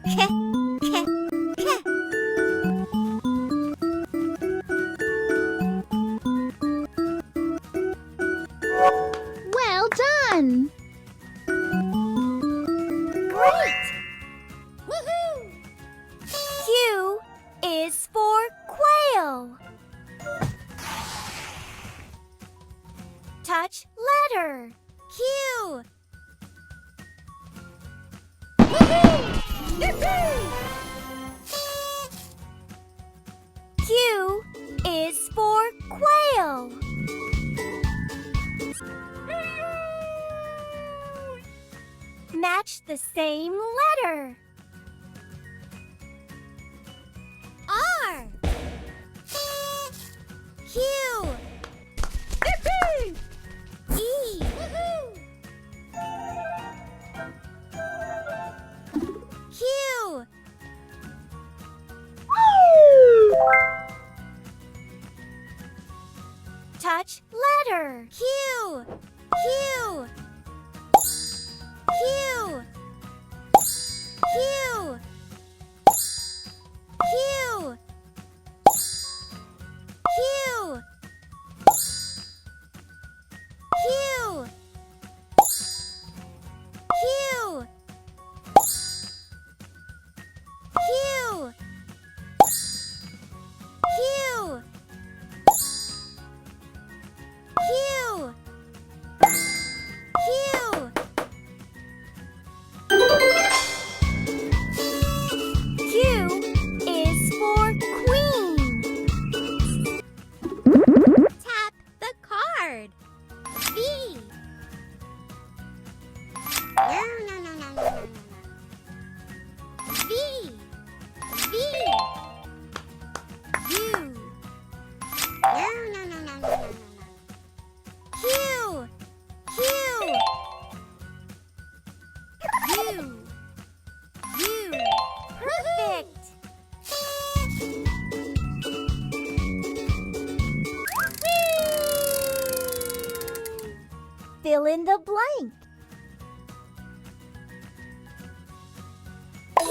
Well done! Great! Woohoo! Q is for quail. Touch letter Q. Woohoo! Yippee! Q is for quail. Match the same letter. R. Q. Yippee! E. Woohoo! Q. Touch letter Q. Q. Q. Q. Q. Q. Q. Q. Q. Q. Q. Q. Q is for queen. Tap the card. V. No. V. V. U. No. Q. Q. U. U. Perfect. Fill in the blank. Q.